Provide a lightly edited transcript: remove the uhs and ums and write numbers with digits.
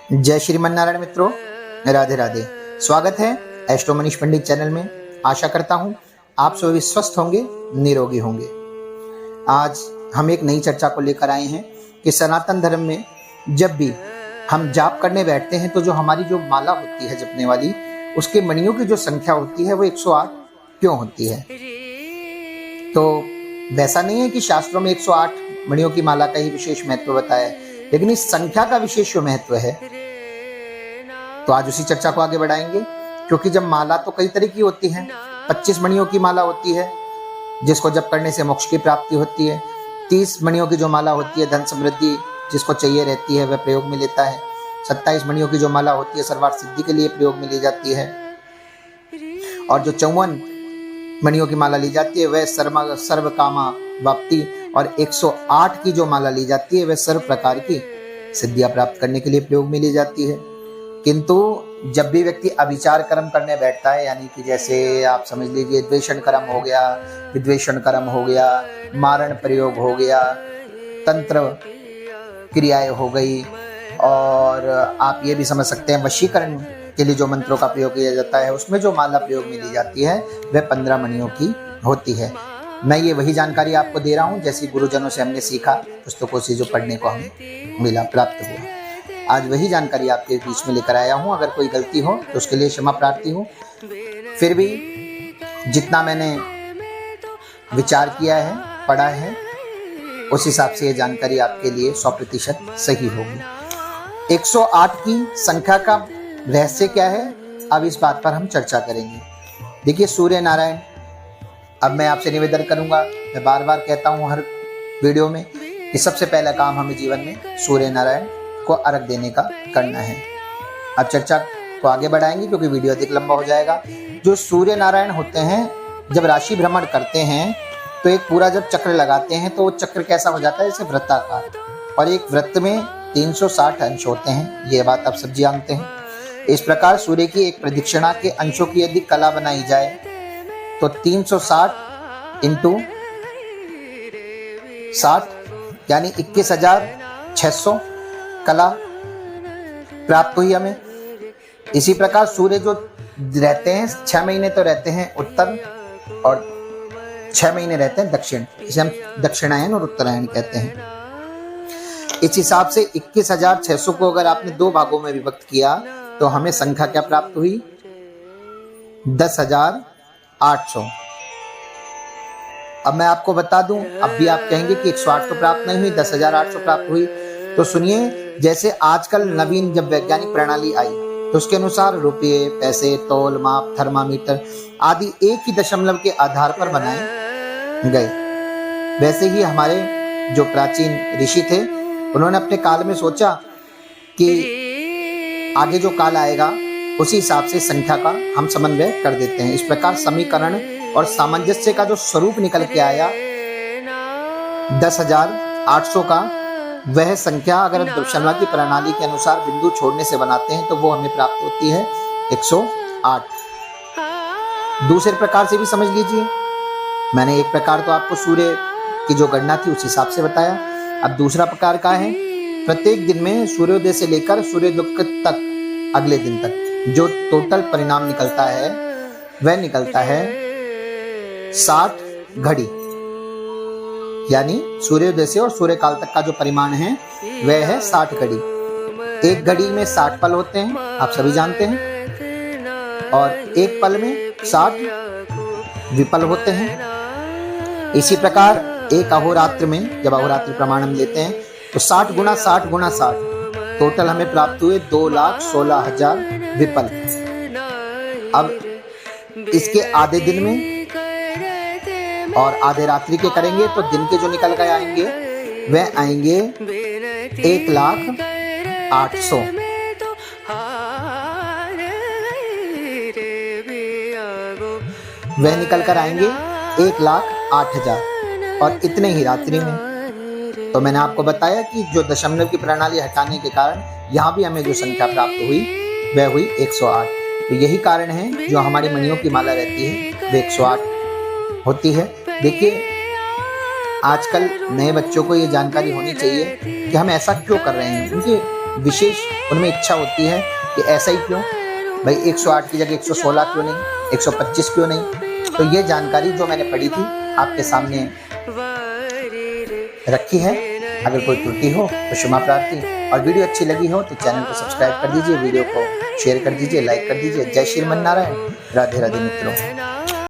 जय श्रीमन नारायण मित्रों, राधे राधे। स्वागत है एस्ट्रो मनीष पंडित चैनल में। आशा करता हूँ आप सभी स्वस्थ होंगे, निरोगी होंगे। आज हम एक नई चर्चा को लेकर आए हैं कि सनातन धर्म में जब भी हम जाप करने बैठते हैं तो जो हमारी जो माला होती है जपने वाली, उसके मणियों की जो संख्या होती है वो 108 क्यों होती है। तो वैसा नहीं है कि शास्त्रों में 108 मणियों की माला का ही विशेष महत्व बताया है, लेकिन इस संख्या का विशेष महत्व है। तो आज उसी चर्चा को आगे बढ़ाएंगे, क्योंकि जब माला तो कई तरह की होती है। 25 मणियों की माला होती है जिसको जप करने से मोक्ष की प्राप्ति होती है। 30 मणियों की जो माला होती है धन समृद्धि जिसको चाहिए रहती है वह प्रयोग में लेता है। 27 मणियों की जो माला होती है सर्वार्थ सिद्धि के लिए प्रयोग में ली जाती है। और जो 54 मणियों की माला ली जाती है वह सर्व कामा वाप्ति, और 108 की जो माला ली जाती है वह सर्व प्रकार की सिद्धियां प्राप्त करने के लिए प्रयोग में ली जाती है। किंतु जब भी व्यक्ति अभिचार कर्म करने बैठता है, यानी कि जैसे आप समझ लीजिए द्वेषण कर्म हो गया, विद्वेषण कर्म हो गया, मारण प्रयोग हो गया, तंत्र क्रियाएं हो गई, और आप ये भी समझ सकते हैं वशीकरण के लिए जो मंत्रों का प्रयोग किया जाता है उसमें जो माला प्रयोग में ली जाती है वह 15 मणियों की होती है। मैं ये वही जानकारी आपको दे रहा हूँ जैसी गुरुजनों से हमने सीखा, पुस्तकों से जो पढ़ने को हमें मिला, प्राप्त हुआ। आज वही जानकारी आपके बीच में लेकर आया हूँ। अगर कोई गलती हो तो उसके लिए क्षमा प्रार्थी हूँ। फिर भी जितना मैंने विचार किया है, पढ़ा है, उस हिसाब से ये जानकारी आपके लिए 100% सही होगी। 108 की संख्या का रहस्य क्या है, अब इस बात पर हम चर्चा करेंगे। देखिए सूर्य नारायण, अब मैं आपसे निवेदन करूंगा, मैं बार बार कहता हूं हर वीडियो में कि सबसे पहला काम हमें जीवन में सूर्य नारायण को अर्घ देने का करना है। अब चर्चा को आगे बढ़ाएंगे क्योंकि वीडियो अधिक लंबा हो जाएगा। जो सूर्य नारायण होते हैं जब राशि भ्रमण करते हैं तो एक पूरा जब चक्र लगाते हैं तो वो चक्र कैसा हो जाता है, जैसे वृत्ताकार, और एक वृत्त में 360 अंश होते हैं। ये बात आप सब जानते हैं। इस प्रकार सूर्य की एक प्रदक्षिणा के अंशों की यदि कला बनाई जाए तो 360 इंटू 60 यानी 21,600 कला प्राप्त हुई हमें। इसी प्रकार सूर्य जो रहते हैं 6 महीने तो रहते हैं उत्तर और 6 महीने रहते हैं दक्षिण, इसे हम दक्षिणायन और उत्तरायण कहते हैं। इस हिसाब से 21,600 को अगर आपने 2 भागों में विभक्त किया तो हमें संख्या क्या प्राप्त हुई, 10,800। अब मैं आपको बता दूं, अब भी आप कहेंगे कि 108 तो प्राप्त नहीं हुई, 10,800 प्राप्त हुई। तो सुनिए, जैसे आजकल नवीन जब वैज्ञानिक प्रणाली आई तो उसके अनुसार रुपये, पैसे, तौल, माप, थर्मामीटर आदि एक ही दशमलव के आधार पर बनाए गए। वैसे ही हमारे जो प्राचीन ऋषि थे उन्होंने अपने काल में सोचा कि आगे जो काल आएगा उसी हिसाब से संख्या का हम समन्वय कर देते हैं। इस प्रकार समीकरण और सामंजस्य का जो स्वरूप निकल के आया 10,800 का, वह संख्या अगर दशमलव की प्रणाली के अनुसार बिंदु छोड़ने से बनाते हैं तो वो हमें प्राप्त होती है 108। दूसरे प्रकार से भी समझ लीजिए, मैंने एक प्रकार तो आपको सूर्य की जो गणना थी उस हिसाब से बताया। अब दूसरा प्रकार का है, प्रत्येक दिन में सूर्योदय से लेकर सूर्योदय तक अगले दिन तक जो टोटल परिणाम निकलता है वह निकलता है 60 घड़ी, यानी सूर्योदय से और सूर्य काल तक का जो परिमाण है वह है 60 घड़ी। एक घड़ी में 60 पल होते हैं, आप सभी जानते हैं, और एक पल में 60 विपल होते हैं। इसी प्रकार एक अहोरात्र में जब अहोरात्र प्रमाण हम लेते हैं तो 60 गुणा 60 गुणा 60 टोटल हमें प्राप्त हुए 2,16,000 विपल। अब इसके आधे दिन में और आधे रात्रि के करेंगे तो दिन के जो निकल कर आएंगे वह आएंगे 1,08,000। वह निकल कर आएंगे 1,08,000 और इतने ही रात्रि में। तो मैंने आपको बताया कि जो दशमलव की प्रणाली हटाने के कारण यहाँ भी हमें जो संख्या प्राप्त हुई वह हुई 108। तो यही कारण है जो हमारी मणियों की माला रहती है वो 108 होती है। देखिए आजकल नए बच्चों को ये जानकारी होनी चाहिए कि हम ऐसा क्यों कर रहे हैं, क्योंकि विशेष उनमें इच्छा होती है कि ऐसा ही क्यों भाई, 108 की जगह 116 क्यों नहीं, 125 क्यों नहीं। तो ये जानकारी जो मैंने पढ़ी थी आपके सामने रखी है। अगर कोई त्रुटि हो तो क्षमा प्रार्थी, और वीडियो अच्छी लगी हो तो चैनल को सब्सक्राइब कर दीजिए, वीडियो को शेयर कर दीजिए, लाइक कर दीजिए। जय श्रीमन नारायण। राधे राधे मित्रों।